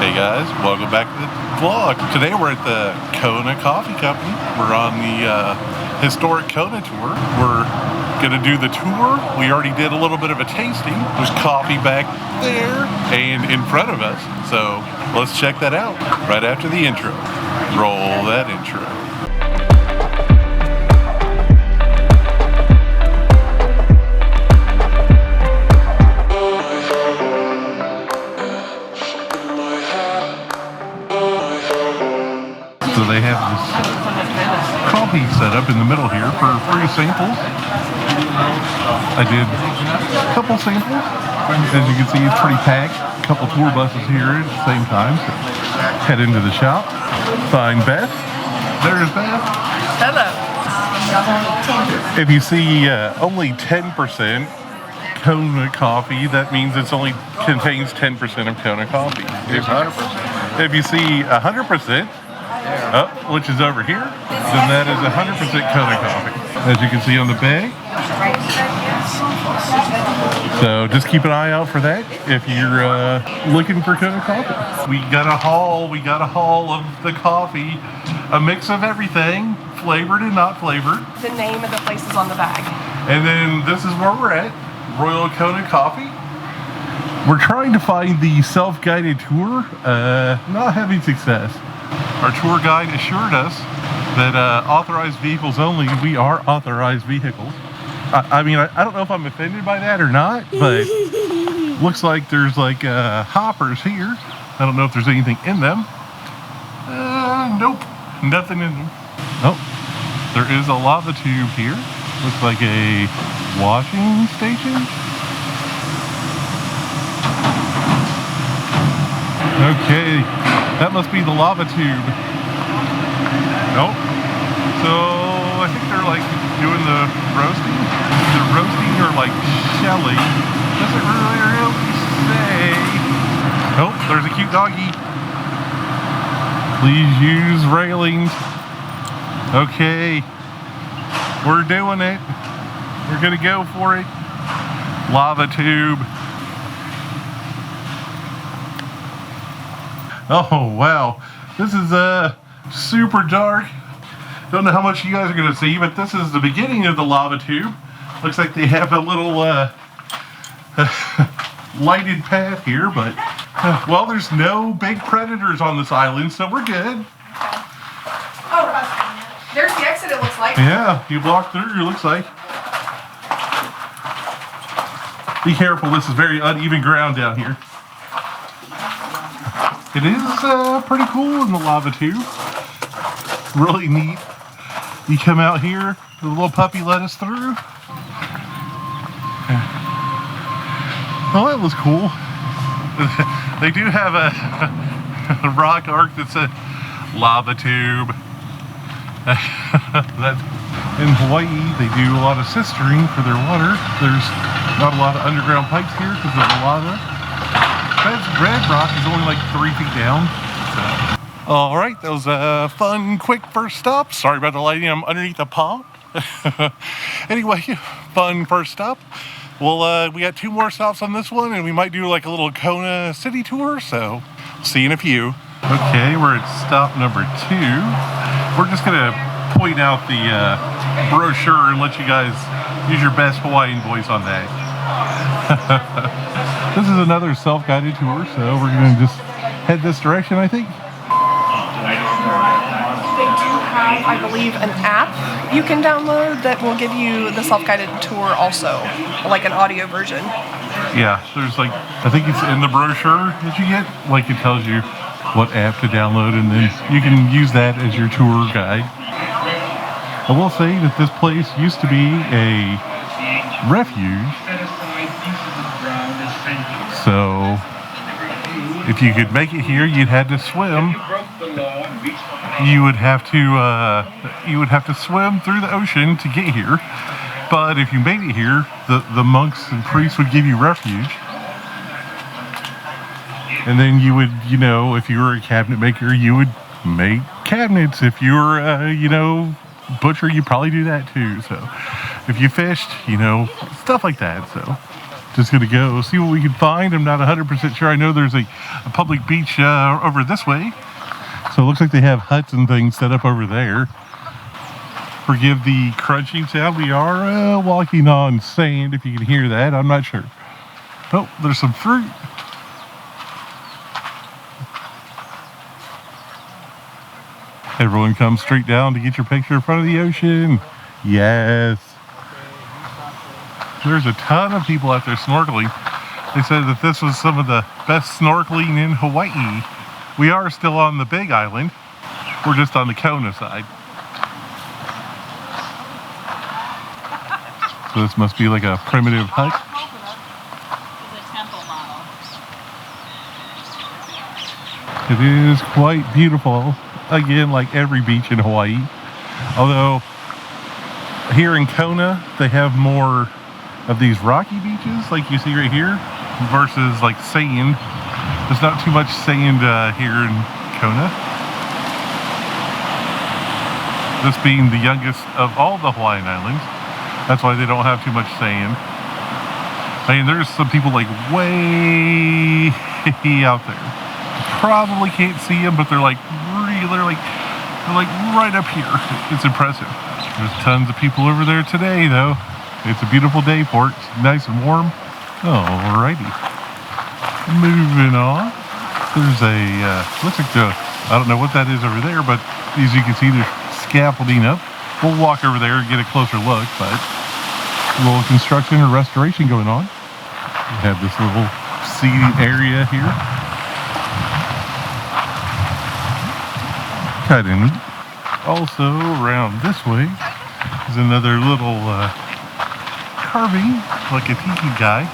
Hey guys, welcome back to the vlog. Today we're at the Kona Coffee Company. We're on the historic Kona tour. We're gonna do the tour. We already did a little bit of a tasting. There's coffee back there and in front of us. So let's check that out right after the intro. Roll that intro. So they have this coffee set up in the middle here for free samples. I did a couple samples. As you can see, it's pretty packed. A couple tour buses here at the same time. So head into the shop. Find Beth. There's Beth. Hello. If you see only 10% Kona coffee, that means it only contains 10% of Kona coffee. It's 100%. If you see 100%, which is over here, then that is 100% Kona coffee. As you can see on the bag. So just keep an eye out for that if you're looking for Kona coffee. We got a haul of the coffee, a mix of everything, flavored and not flavored. The name of the place is on the bag. And then this is where we're at, Royal Kona Coffee. We're trying to find the self-guided tour, not having success. Our tour guide assured us that authorized vehicles only. We are authorized vehicles. I mean, I don't know if I'm offended by that or not, but looks like there's like hoppers here. I don't know if there's anything in them. Nope, nothing in them. Oh, there is a lava tube here. Looks like a washing station. Okay, that must be the lava tube. Nope. So I think they're like doing the roasting. Either roasting or like shelling. Doesn't really say. Nope, there's a cute doggy. Please use railings. Okay, we're doing it. We're gonna go for it. Lava tube. Oh wow, this is super dark. Don't know how much you guys are gonna see, but this is the beginning of the lava tube. Looks like they have a little lighted path here, but well, there's no big predators on this island, so we're good. Oh, there's the exit, it looks like. Yeah, you walk through, it looks like. Be careful, this is very uneven ground down here. It is pretty cool in the lava tube. Really neat. You come out here, the little puppy let us through. Well, that was cool. They do have a rock arc that's a lava tube. That's in Hawaii, they do a lot of sistering for their water. There's not a lot of underground pipes here because of the lava. Red rock is only like 3 feet down. So. All right, that was a fun, quick first stop. Sorry about the lighting, I'm underneath the pond. Anyway, fun first stop. Well, we got 2 more stops on this one, and we might do like a little Kona city tour, so see you in a few. Okay, we're at stop number 2. We're just gonna point out the brochure and let you guys use your best Hawaiian voice on that. This is another self-guided tour, so we're going to just head this direction, I think. They do have, I believe, an app you can download that will give you the self-guided tour also, like an audio version. Yeah, there's like, I think it's in the brochure that you get, like it tells you what app to download, and then you can use that as your tour guide. I will say that this place used to be a refuge. So, if you could make it here, you'd have to swim. You would have to swim through the ocean to get here. But if you made it here, the monks and priests would give you refuge. And then you would, you know, if you were a cabinet maker, you would make cabinets. If you were, butcher, you'd probably do that too. So, if you fished, you know, stuff like that. So. Just gonna go see what we can find. I'm not 100% sure. I know there's a public beach over this way. So it looks like they have huts and things set up over there. Forgive the crunching sound. We are walking on sand, if you can hear that. I'm not sure. Oh, there's some fruit. Everyone comes straight down to get your picture in front of the ocean. Yes. There's a ton of people out there snorkeling. They said that this was some of the best snorkeling in Hawaii. We are still on the Big Island. We're just on the Kona side. So this must be like a primitive hut. It is quite beautiful. Again, like every beach in Hawaii. Although here in Kona, they have more of these rocky beaches like you see right here versus like sand. There's not too much sand here in Kona. This being the youngest of all the Hawaiian islands, that's why they don't have too much sand. I mean, there's some people like way out there. Probably can't see them, but they're like right up here. It's impressive. There's tons of people over there today, though. It's a beautiful day for it. It's nice and warm. Alrighty. Moving on. There's a, looks like I don't know what that is over there, but as you can see, there's scaffolding up. We'll walk over there and get a closer look, but a little construction or restoration going on. We have this little seating area here. Kind of neat. Also, around this way is another little carving, like a tiki guy.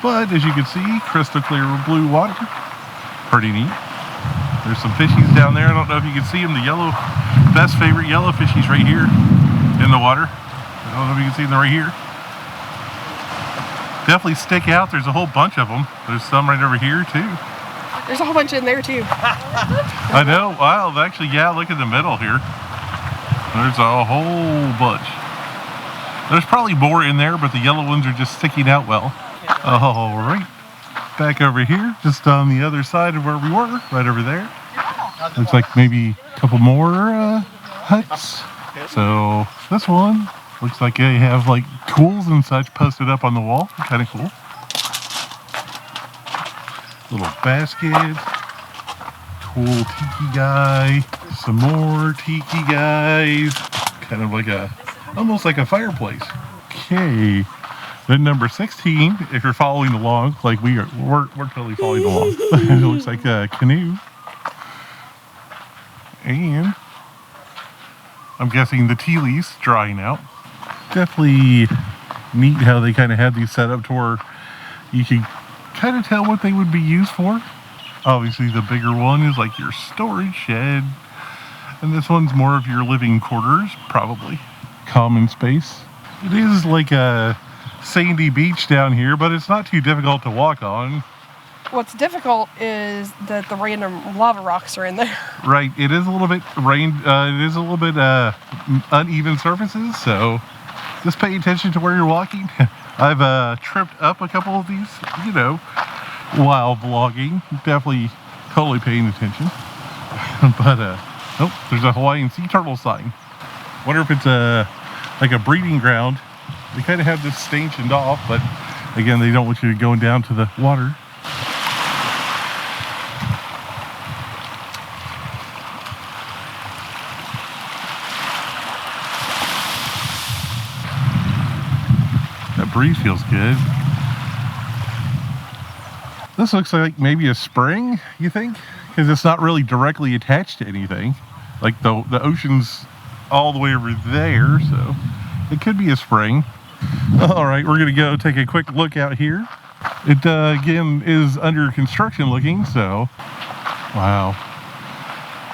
But as you can see, crystal clear blue water. Pretty neat. There's some fishies down there. I don't know if you can see them. The yellow, best favorite yellow fishies right here in the water. I don't know if you can see them right here. Definitely stick out. There's a whole bunch of them. There's some right over here too. There's a whole bunch in there too. I know. Wow. Actually, yeah. Look in the middle here. There's a whole bunch. There's probably more in there, but the yellow ones are just sticking out well. All right. Back over here, just on the other side of where we were, right over there. Looks like maybe a couple more huts. So this one looks like they have like tools and such posted up on the wall. Kind of cool. Little basket. Cool tiki guy. Some more tiki guys. Kind of like almost like a fireplace. Okay. Then number 16, if you're following along, like we're totally following along. It looks like a canoe. And I'm guessing the tea leaves drying out. Definitely neat how they kind of have these set up to where you can kind of tell what they would be used for. Obviously the bigger one is like your storage shed. And this one's more of your living quarters, probably. Common space. It is like a sandy beach down here, but it's not too difficult to walk on. What's difficult is that the random lava rocks are in there. Right, it is a little bit uneven surfaces, so just pay attention to where you're walking. I've tripped up a couple of these, while vlogging. Definitely totally paying attention. But oh, there's a Hawaiian sea turtle sign. Wonder if it's like a breeding ground. They kind of have this stationed off, but again, they don't want you going down to the water. That breeze feels good. This looks like maybe a spring, you think? Because it's not really directly attached to anything. Like the ocean's all the way over there, so it could be a spring. All right, we're gonna go take a quick look out here. It again is under construction looking, so wow.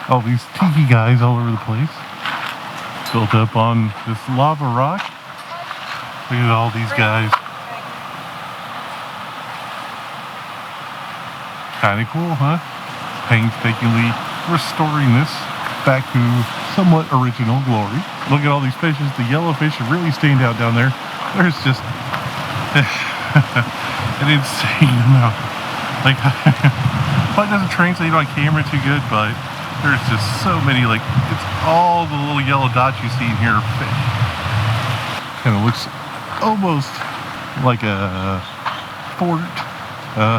All these tiki guys all over the place. Built up on this lava rock. Look at all these guys. Kind of cool, huh? Painstakingly restoring this back to somewhat original glory. Look at all these fishes. The yellowfish really stand out down there. There's just an insane amount. Like, probably doesn't translate on camera too good, but there's just so many, like, it's all the little yellow dots you see in here are fish. Kind of looks almost like a fort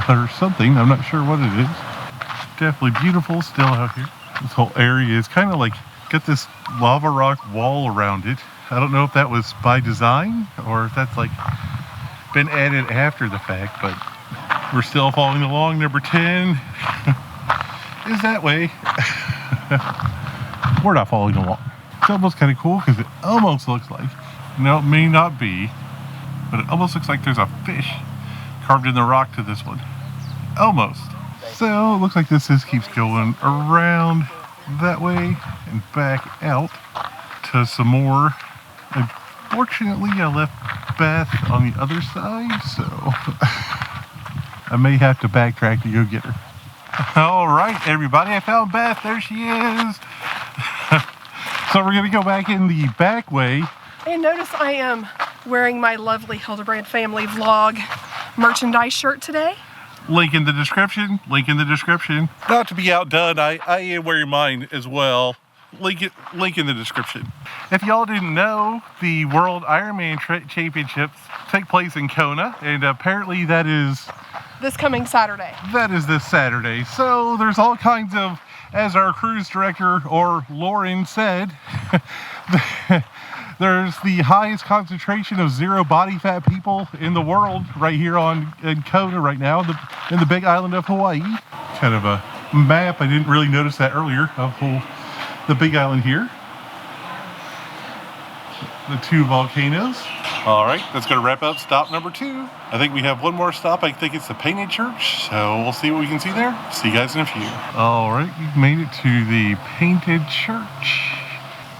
or something. I'm not sure what it is. Definitely beautiful still out here. This whole area is kind of like, got this lava rock wall around it. I don't know if that was by design or if that's like been added after the fact, but we're still following along. Number 10 is that way. We're not following along. It's almost kind of cool because it almost looks like, no, it may not be, but it almost looks like there's a fish carved in the rock to this one. Almost. So it looks like this keeps going around that way and back out to some more. Unfortunately, I left Beth on the other side, so I may have to backtrack to go get her. All right, everybody, I found Beth. There she is. So we're going to go back in the back way. And notice I am wearing my lovely Hildebrand Family Vlog merchandise shirt today. Link in the description. Link in the description. Not to be outdone, I am wearing mine as well. Link in the description. If y'all didn't know, the World Ironman Championships take place in Kona, and apparently that is this coming Saturday. That is this Saturday. So there's all kinds of, as our cruise director, or Lauren, said, there's the highest concentration of zero body fat people in the world right here in Kona right now, in the big island of Hawaii. Kind of a map, I didn't really notice that earlier, of the big island here. The two volcanoes. All right, that's going to wrap up stop number 2. I think we have one more stop. I think it's the Painted Church, so we'll see what we can see there. See you guys in a few. All right, we've made it to the Painted Church.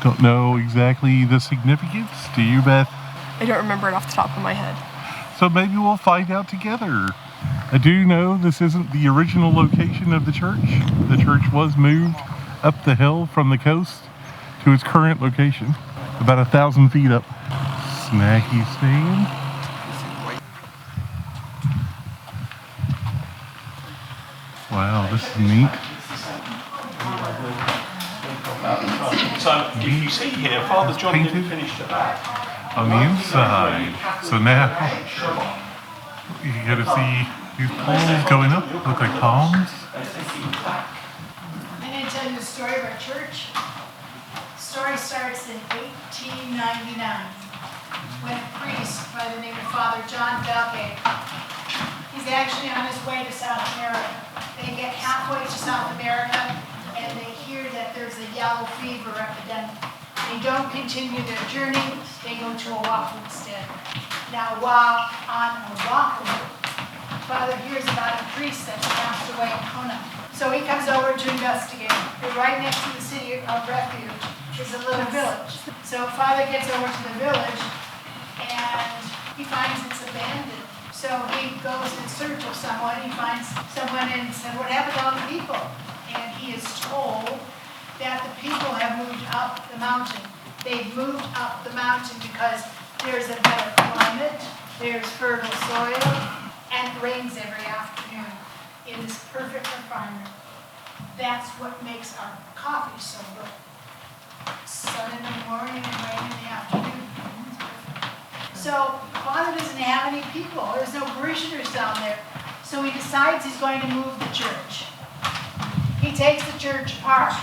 Don't know exactly the significance. Do you, Beth? I don't remember it off the top of my head. So maybe we'll find out together. I do know this isn't the original location of the church. The church was moved up the hill from the coast to its current location, about 1,000 feet up. Snacky stand. Wow, this is neat. So if you see here, Father John didn't finish the back. On the inside. So now you gotta see these poles going up, look like palms. I'm going to tell you the story of our church. The story starts in 1899 when a priest by the name of Father John Belke, he's actually on his way to South America. They get halfway to South America and they hear that there's a yellow fever epidemic. They don't continue their journey, they go to Oahu instead. Now while on Oahu, Father hears about a priest that's passed away in Hōnaunau. So he comes over to investigate. Right next to the city of refuge is a little village. So Father gets over to the village and he finds it's abandoned. So he goes in search of someone. He finds someone and said, "What happened to all the people?" And he is told that the people have moved up the mountain. They've moved up the mountain because there's a better climate, there's fertile soil, and it rains every afternoon. It is perfect for farming. That's what makes our coffee so good. Sun in the morning and rain in the afternoon. So Father doesn't have any people. There's no parishioners down there. So he decides he's going to move the church. He takes the church apart,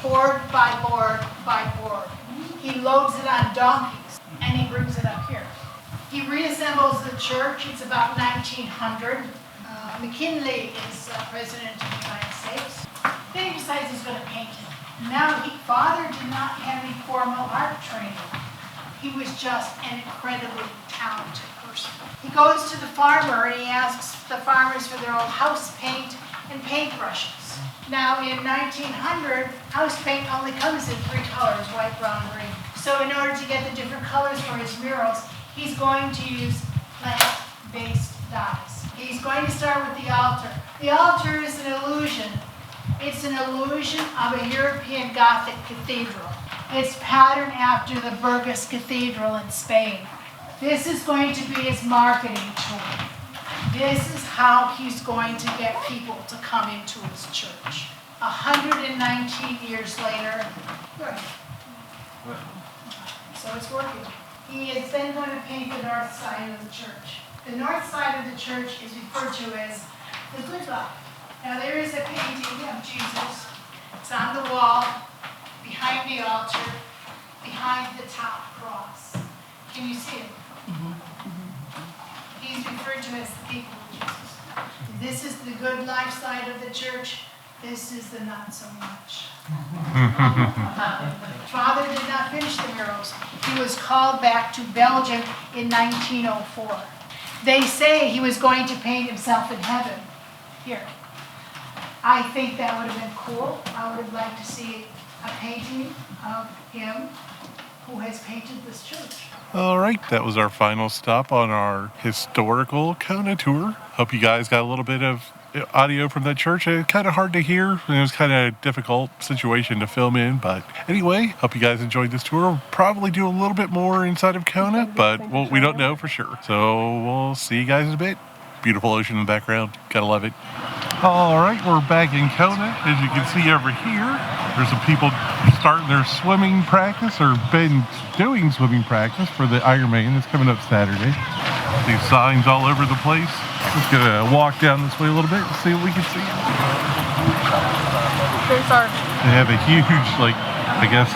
board by board by board. He loads it on donkeys and he brings it up here. He reassembles the church. It's about 1900. McKinley is president of the United States. Then he decides he's going to paint it. Now, Father did not have any formal art training. He was just an incredibly talented person. He goes to the farmer and he asks the farmers for their old house paint and paintbrushes. Now, in 1900, house paint only comes in 3 colors, white, brown, green. So in order to get the different colors for his murals, he's going to use plant-based dyes. He's going to start with the altar. The altar is an illusion It's an illusion of a European Gothic cathedral. It's patterned after the Burgos Cathedral in Spain. This is going to be his marketing tool. This is how he's going to get people to come into his church. 119 years later, so it's working. He is then going to paint the north side of the church. The north side of the church is referred to as the good life. Now there is a painting of Jesus. It's on the wall, behind the altar, behind the top cross. Can you see it? He's referred to as the people of Jesus. This is the good life side of the church. This is the not so much. Father did not finish the murals. He was called back to Belgium in 1904. They say he was going to paint himself in heaven. Here. I think that would have been cool. I would have liked to see a painting of him who has painted this church. All right, that was our final stop on our historical Kona tour. Hope you guys got a little bit of audio from that church. It's kind of hard to hear, and it was kind of a difficult situation to film in, but anyway, hope you guys enjoyed this tour. We'll probably do a little bit more inside of Kona, but we don't know for sure. So we'll see you guys in a bit. Beautiful ocean in the background. Gotta love it. All right, we're back in Kona. As you can see over here, there's some people starting their swimming practice, or been doing swimming practice for the Ironman that's coming up Saturday. These signs all over the place. Just gonna walk down this way a little bit and see what we can see. They have a huge, I guess,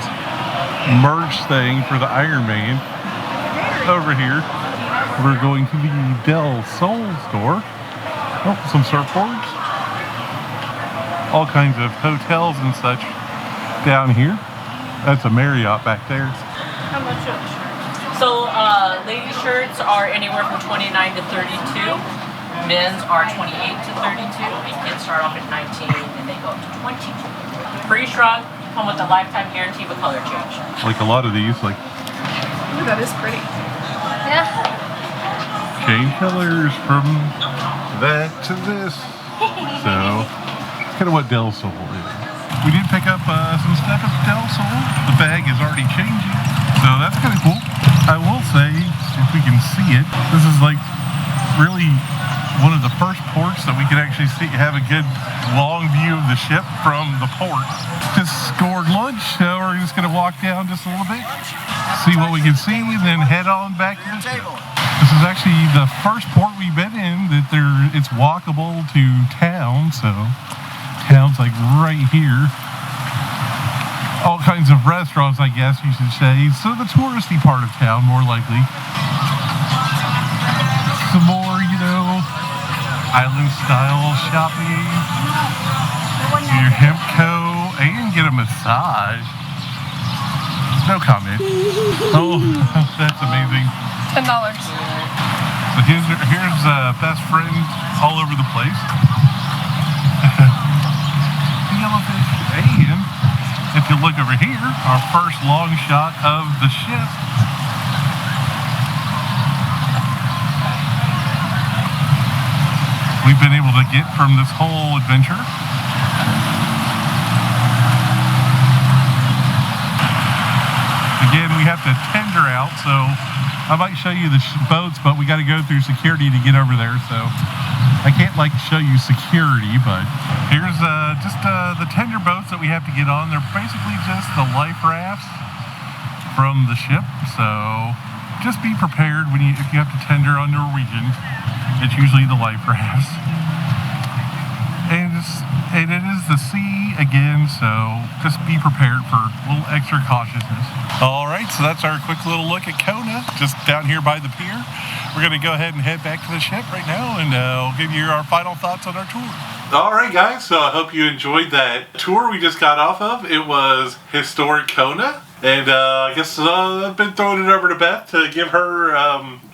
merch thing for the Ironman over here. We're going to the Del Sol store. Oh, some surfboards. All kinds of hotels and such down here. That's a Marriott back there. How much are the shirts? So, ladies' shirts are anywhere from 29 to 32. Men's are 28 to 32. And kids start off at 19 and they go up to 20. Pretty strong. Come with a lifetime guarantee with color change. Like a lot of these, like. Ooh, that is pretty. Yeah. Change colors from that to this. So, it's kind of what Del Sol is. We did pick up some stuff at Del Sol. The bag is already changing. So that's kind of cool. I will say, if we can see it, this is like really one of the first ports that we can actually see, have a good long view of the ship from the port. Just scored lunch, so we're just going to walk down just a little bit, see what we can see, and then head on back to the ship. This is actually the first port we've been in that it's walkable to town, so town's like right here. All kinds of restaurants, I guess you should say. So the touristy part of town, more likely. Some more, island-style shopping. Do your hemp co and get a massage. No comment. Oh, that's amazing. $10. So here's best friend all over the place. The yellowfish. And if you look over here, our first long shot of the ship. We've been able to get from this whole adventure. Again, we have to tender out, so I might show you the boats, but we got to go through security to get over there, so I can't show you security, but here's just the tender boats that we have to get on. They're basically just the life rafts from the ship, so just be prepared if you have to tender on Norwegian. It's usually the life rafts. And it is the sea again, so just be prepared for a little extra cautiousness. All right, so that's our quick little look at Kona, just down here by the pier. We're going to go ahead and head back to the ship right now, and I'll give you our final thoughts on our tour. All right, guys, so I hope you enjoyed that tour we just got off of. It was historic Kona, and I guess I've been throwing it over to Beth to give her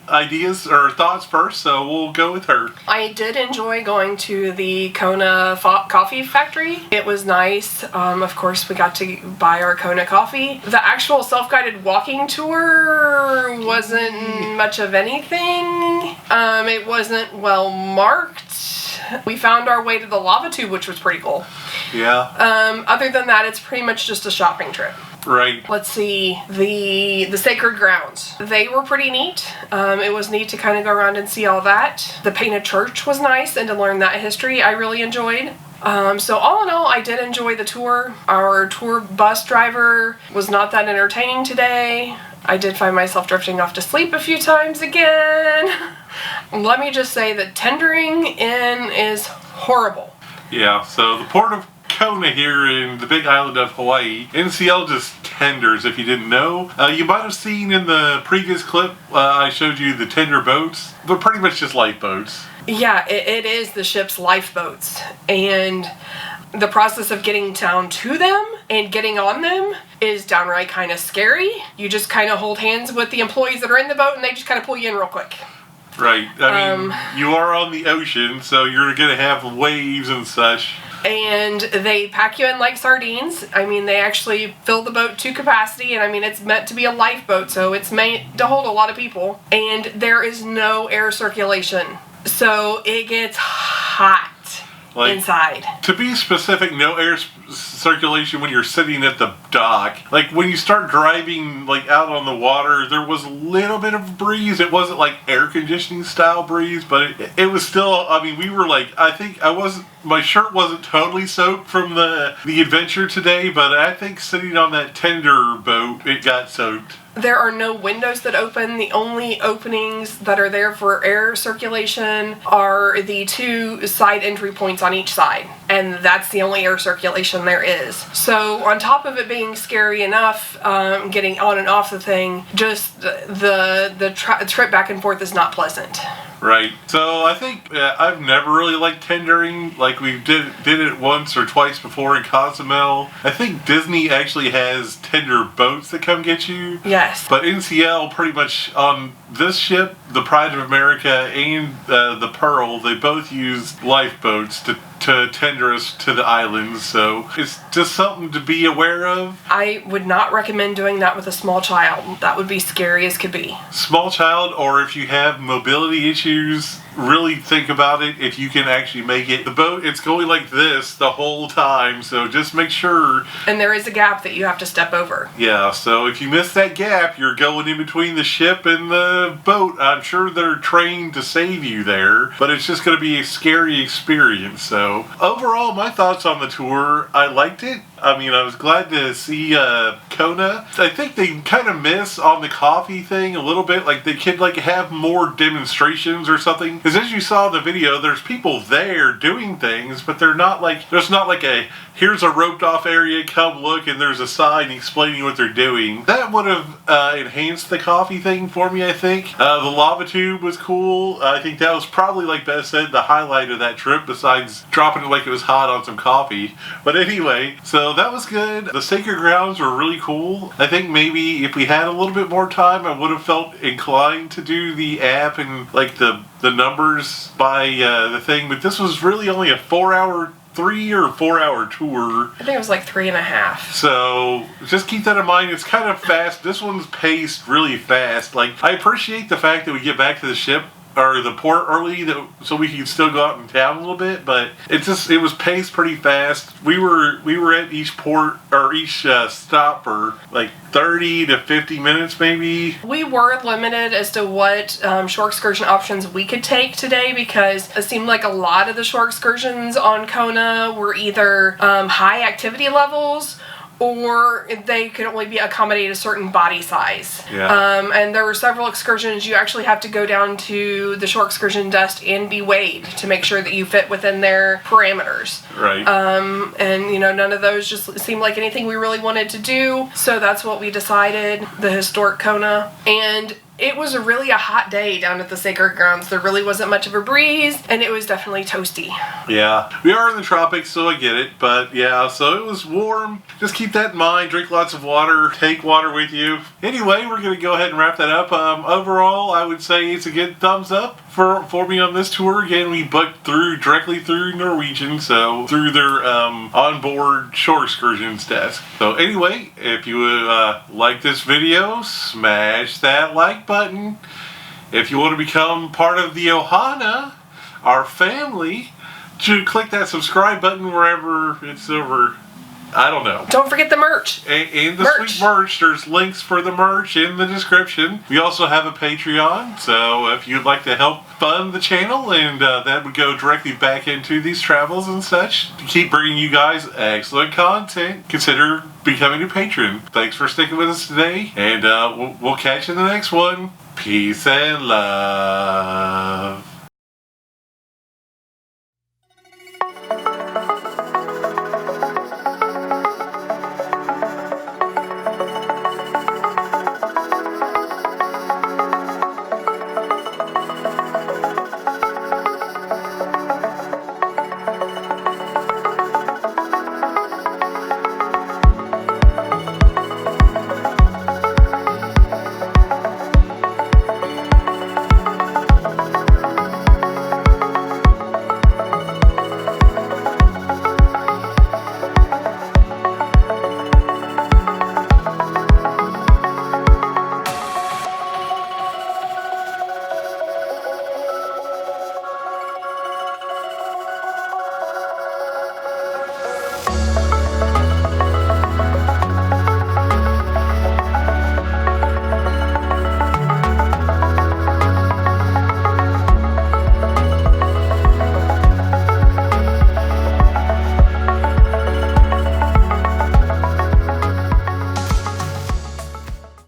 ideas or thoughts first, so we'll go with her. I did enjoy going to the Kona Coffee Factory. It was nice. Of course, we got to buy our Kona coffee. The actual self-guided walking tour wasn't much of anything. It wasn't well marked. We found our way to the lava tube, which was pretty cool. Yeah. Other than that, it's pretty much just a shopping trip. Right. Let's see, the sacred grounds. They were pretty neat. It was neat to kind of go around and see all that. The painted church was nice, and to learn that history I really enjoyed. So all in all, I did enjoy the tour. Our tour bus driver was not that entertaining today. I did find myself drifting off to sleep a few times again. Let me just say that tendering in is horrible. Yeah, so the port of Kona here in the big island of Hawaii, NCL just tenders, if you didn't know. You might have seen in the previous clip, I showed you the tender boats, but pretty much just lifeboats. Yeah, it is the ship's lifeboats. And the process of getting down to them and getting on them is downright kind of scary. You just kind of hold hands with the employees that are in the boat and they just kind of pull you in real quick. Right. I mean, you are on the ocean, so you're going to have waves and such. And they pack you in like sardines. I mean, they actually fill the boat to capacity, and I mean, it's meant to be a lifeboat, so it's made to hold a lot of people. And there is no air circulation, so it gets hot inside. To be specific, no air circulation when you're sitting at the dock. Like when you start driving like out on the water, there was a little bit of breeze. It wasn't like air conditioning style breeze, but it was still, I mean, we were like, I think my shirt wasn't totally soaked from the adventure today, but I think sitting on that tender boat, it got soaked. There are no windows that open. The only openings that are there for air circulation are the 2 side entry points on each side. And that's the only air circulation there is. So on top of it being scary enough, getting on and off the thing, just the trip back and forth is not pleasant. Right. So I think I've never really liked tendering. Like we did it once or twice before in Cozumel. I think Disney actually has tender boats that come get you. Yes. But NCL pretty much on this ship, the Pride of America and the Pearl, they both use lifeboats to tender us to the islands, so it's just something to be aware of. I would not recommend doing that with a small child. That would be scary as could be. Small child, or if you have mobility issues, really think about it if you can actually make it. The boat, it's going like this the whole time, so just make sure. And there is a gap that you have to step over. Yeah, so if you miss that gap, you're going in between the ship and the boat. I'm sure they're trained to save you there, but it's just going to be a scary experience. So overall, my thoughts on the tour, I liked it. I mean, I was glad to see Kona. I think they kind of miss on the coffee thing a little bit. Like, they could like have more demonstrations or something. Because as you saw in the video, there's people there doing things, but they're not like, there's not like a, here's a roped off area, come look, and there's a sign explaining what they're doing. That would have enhanced the coffee thing for me, I think. The lava tube was cool. I think that was probably, like Beth said, the highlight of that trip, besides dropping it like it was hot on some coffee. But anyway, so that was good. The sacred grounds were really cool. I think maybe if we had a little bit more time, I would have felt inclined to do the app and like the numbers by the thing. But this was really only a 3 or 4 hour tour. I think it was like 3.5. So just keep that in mind. It's kind of fast. This one's paced really fast. Like, I appreciate the fact that we get back to the ship or the port early, so we can still go out in town a little bit, but it was paced pretty fast. We were at each port or each stop for like 30 to 50 minutes maybe. We were limited as to what shore excursion options we could take today, because it seemed like a lot of the shore excursions on Kona were either high activity levels, or they could only be accommodate a certain body size. Yeah. And there were several excursions you actually have to go down to the shore excursion desk and be weighed to make sure that you fit within their parameters. Right. And none of those just seemed like anything we really wanted to do. So that's what we decided, the historic Kona. And it was really a hot day down at the sacred grounds. There really wasn't much of a breeze, and it was definitely toasty. Yeah, we are in the tropics, so I get it. But yeah, so it was warm. Just keep that in mind. Drink lots of water. Take water with you. Anyway, we're going to go ahead and wrap that up. Overall, I would say it's a good thumbs up for me on this tour. Again, we booked directly through Norwegian, so through their onboard shore excursions desk. So anyway, if you like this video, smash that like button. If you want to become part of the Ohana, our family, to click that subscribe button wherever it's over. I don't know. Don't forget the merch. And the Merch. sweet merch. There's links for the merch in the description. We also have a Patreon, so if you'd like to help fund the channel, and that would go directly back into these travels and such, to keep bringing you guys excellent content, consider becoming a patron. Thanks for sticking with us today, and we'll catch you in the next one. Peace and love.